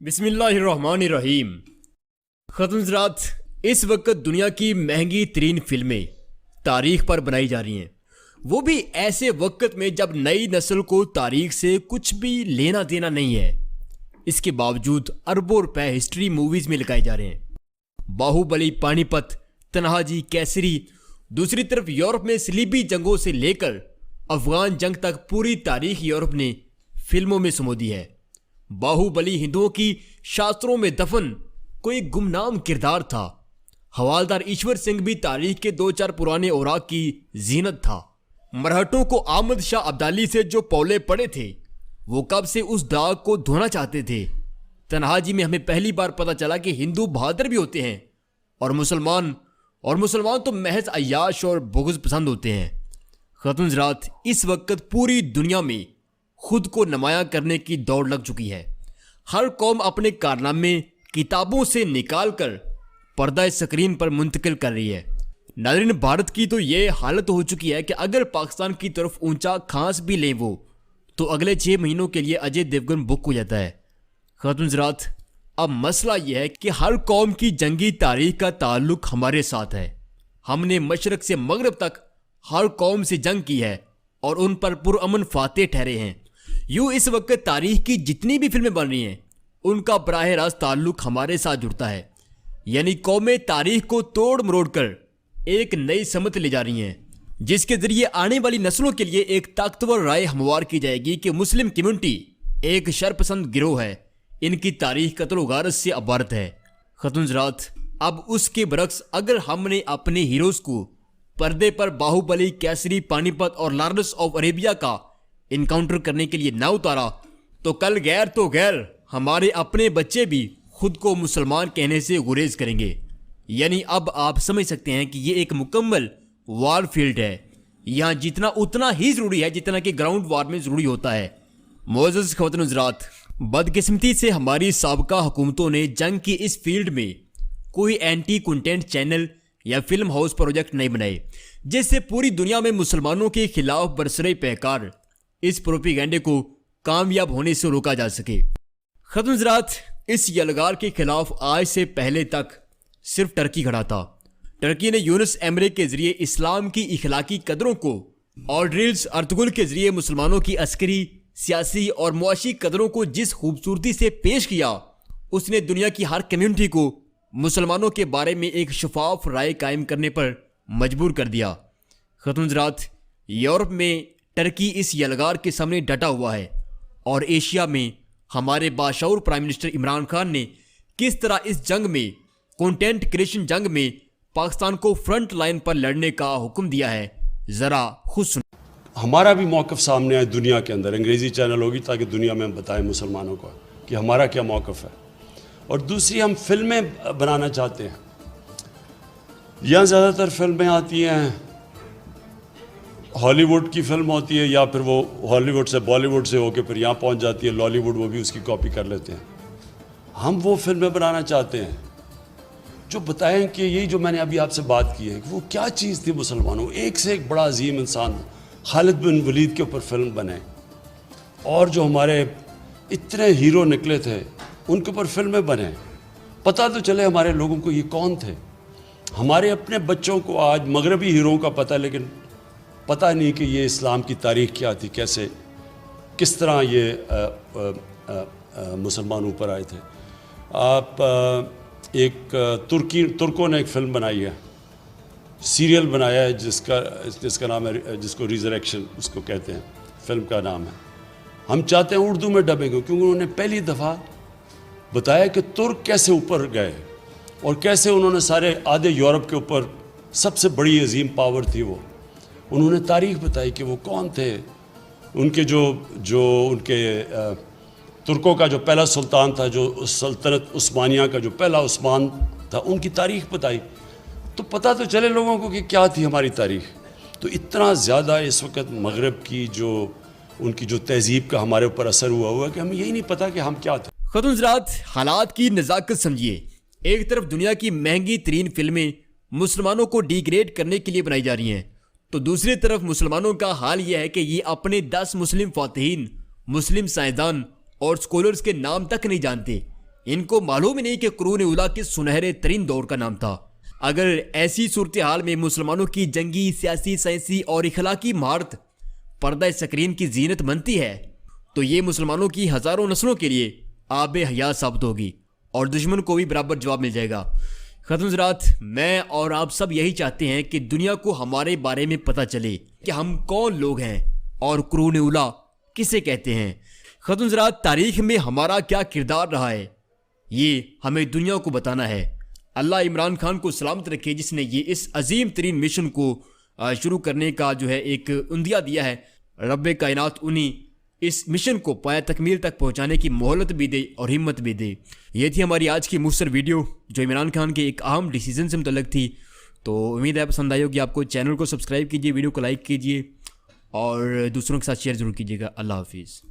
बिस्मिल्लाहिर्रहमानिर्रहीम। ख़त्म इस वक्त दुनिया की महंगी तरीन फिल्में तारीख पर बनाई जा रही हैं, वो भी ऐसे वक्त में जब नई नस्ल को तारीख से कुछ भी लेना देना नहीं है। इसके बावजूद अरबों रुपए हिस्ट्री मूवीज़ में लगाए जा रहे हैं। बाहुबली, पानीपत, तन्हाजी, कैसरी। दूसरी तरफ यूरोप में सलीबी जंगों से लेकर अफगान जंग तक पूरी तारीख यूरोप ने फिल्मों में समो दी है। बाहुबली हिंदुओं की शास्त्रों में दफन कोई गुमनाम किरदार था। हवालदार ईश्वर सिंह भी तारीख के 2-4 पुराने औराक की जीनत था। मराठों को आमद शाह अब्दाली से जो पौले पड़े थे वो कब से उस दाग को धोना चाहते थे। तन्हाजी में हमें पहली बार पता चला कि हिंदू बहादुर भी होते हैं और मुसलमान तो महज अय्याश और बुग़्ज़ पसंद होते हैं। ख़त्म इस वक्त पूरी दुनिया में खुद को नुमायां करने की दौड़ लग चुकी है। हर कौम अपने कारनामे किताबों से निकाल कर पर्दा स्क्रीन पर मुंतकिल कर रही है। नाज़रीन, भारत की तो ये हालत हो चुकी है कि अगर पाकिस्तान की तरफ ऊंचा खांस भी लें वो तो अगले 6 महीनों के लिए अजय देवगन बुक हो जाता है। ख़त्म अब मसला यह है कि हर कौम की जंगी तारीख का ताल्लुक हमारे साथ है। हमने मशरक से मगरब तक हर कौम से जंग की है और उन पर पुरअमन फातेह ठहरे हैं। यूँ इस वक्त तारीख की जितनी भी फिल्में बन रही हैं उनका बराह रास्त ताल्लुक हमारे साथ जुड़ता है। यानी कौमें तारीख को तोड़ मरोड़ कर एक नई समत ले जा रही हैं, जिसके जरिए आने वाली नस्लों के लिए एक ताकतवर राय हमवार की जाएगी कि मुस्लिम कम्युनिटी एक शरपसंद गिरोह है, इनकी तारीख कत्ल गारत से अबारत है। ख़त्म अब उसके बरक्स अगर हमने अपने हीरोज़ को पर्दे पर बाहुबली, कैसरी, पानीपत और लॉरेंस ऑफ अरेबिया का इनकाउंटर करने के लिए ना उतारा तो कल गैर तो गैर हमारे अपने बच्चे भी खुद को मुसलमान कहने से गुरेज करेंगे। यानी अब आप समझ सकते हैं कि ये एक मुकम्मल वार फील्ड है। यहाँ जितना उतना ही ज़रूरी है जितना कि ग्राउंड वार में ज़रूरी होता है। मोअज़्ज़ज़ ख़वातीन हज़रात, बदकिस्मती से हमारी साबका हुकूमतों ने जंग की इस फील्ड में कोई एंटी कंटेंट चैनल या फिल्म हाउस प्रोजेक्ट नहीं बनाए जिससे पूरी दुनिया में मुसलमानों के खिलाफ बरसरे पैकार इस प्रोपेगेंडे को कामयाब होने से रोका जा सके। ख़त्म इस यलगार के खिलाफ आज से पहले तक सिर्फ टर्की खड़ा था। टर्की ने यूनुस एमरे के जरिए इस्लाम की इखलाकी कदरों को और ड्रिल्स अर्तुगुल के जरिए मुसलमानों की अस्करी, सियासी और मुआशी कदरों को जिस खूबसूरती से पेश किया उसने दुनिया की हर कम्युनिटी को मुसलमानों के बारे में एक शफाफ राय कायम करने पर मजबूर कर दिया। ख़त्म यूरोप में टर्की इस यलगार के सामने डटा हुआ है और एशिया में हमारे बाशऊर प्राइम मिनिस्टर इमरान खान ने किस तरह इस जंग में कंटेंट क्रिएशन जंग में पाकिस्तान को फ्रंट लाइन पर लड़ने का हुक्म दिया है, ज़रा खुद सुनो। हमारा भी मौक़िफ़ सामने आए दुनिया के अंदर, अंग्रेज़ी चैनल होगी ताकि दुनिया में बताएं मुसलमानों को कि हमारा क्या मौक़िफ़ है। और दूसरी, हम फिल्में बनाना चाहते हैं। यहाँ ज़्यादातर फिल्में आती हैं, हॉलीवुड की फिल्म होती है या फिर वो हॉलीवुड से बॉलीवुड से होके फिर यहाँ पहुँच जाती है लॉलीवुड, वो भी उसकी कॉपी कर लेते हैं। हम वो फिल्में बनाना चाहते हैं जो बताएं कि यही जो मैंने अभी आपसे बात की है कि वो क्या चीज़ थी मुसलमानों। एक से एक बड़ा अजीम इंसान खालिद बिन वलीद के ऊपर फिल्म बने और जो हमारे इतने हीरो निकले थे उनके ऊपर फिल्में बने, पता तो चले हमारे लोगों को ये कौन थे। हमारे अपने बच्चों को आज मगरबी हीरों का पता, लेकिन पता नहीं कि ये इस्लाम की तारीख़ क्या थी, कैसे किस तरह ये मुसलमान ऊपर आए थे। आप तुर्कों ने एक फ़िल्म बनाई है, सीरियल बनाया है जिसका नाम है, जिसको रिजरेक्शन उसको कहते हैं, फ़िल्म का नाम है। हम चाहते हैं उर्दू में डबेंगे क्योंकि उन्होंने पहली दफ़ा बताया कि तुर्क कैसे ऊपर गए और कैसे उन्होंने सारे आधे यूरोप के ऊपर सबसे बड़ी अजीम पावर थी वो। उन्होंने तारीख़ बताई कि वो कौन थे, उनके जो उनके तुर्कों का जो पहला सुल्तान था, जो सल्तनत उस्मानिया का जो पहला उस्मान था, उनकी तारीख़ बताई तो पता तो चले लोगों को कि क्या थी हमारी तारीख़। तो इतना ज़्यादा इस वक्त मगरब की जो उनकी जो तहज़ीब का हमारे ऊपर असर हुआ कि हमें यही नहीं पता कि हम क्या थे। ख़त्म हालात की नज़ाकत समझिए। एक तरफ दुनिया की महंगी तरीन फिल्में मुसलमानों को डिग्रेड करने के लिए बनाई जा रही हैं तो दूसरी तरफ मुसलमानों का हाल यह है कि ये अपने 10 मुस्लिम फातिहीन, मुस्लिम साइंसदान और स्कॉलर्स के नाम तक नहीं जानते। इनको मालूम ही नहीं कि कुरून उला किस सुनहरे तरीन दौर का नाम था। अगर ऐसी सूरत हाल में मुसलमानों की जंगी, सियासी, साइंसी और इखलाकी महारत पर्दा स्क्रीन की जीनत बनती है तो ये मुसलमानों की हज़ारों नस्लों के लिए आब हयात साबित होगी और दुश्मन को भी बराबर जवाब मिल जाएगा। ख़त्म ज़रात, मैं और आप सब यही चाहते हैं कि दुनिया को हमारे बारे में पता चले कि हम कौन लोग हैं और कुरून उला किसे कहते हैं। ख़त्म ज़रात, तारीख़ में हमारा क्या किरदार रहा है ये हमें दुनिया को बताना है। अल्लाह इमरान खान को सलामत रखे जिसने ये इस अजीम तरीन मिशन को शुरू करने का जो है एक उंदिया दिया है। रब्बे कायनात उन्हीं इस मिशन को पाया तकमील तक पहुंचाने की मोहलत भी दे और हिम्मत भी दे। ये थी हमारी आज की मुख्तसर वीडियो जो इमरान खान के एक अहम डिसीजन से मुतल्लिक थी। तो उम्मीद है पसंद आई होगी आपको। चैनल को सब्सक्राइब कीजिए, वीडियो को लाइक कीजिए और दूसरों के साथ शेयर ज़रूर कीजिएगा। अल्लाह हाफिज़।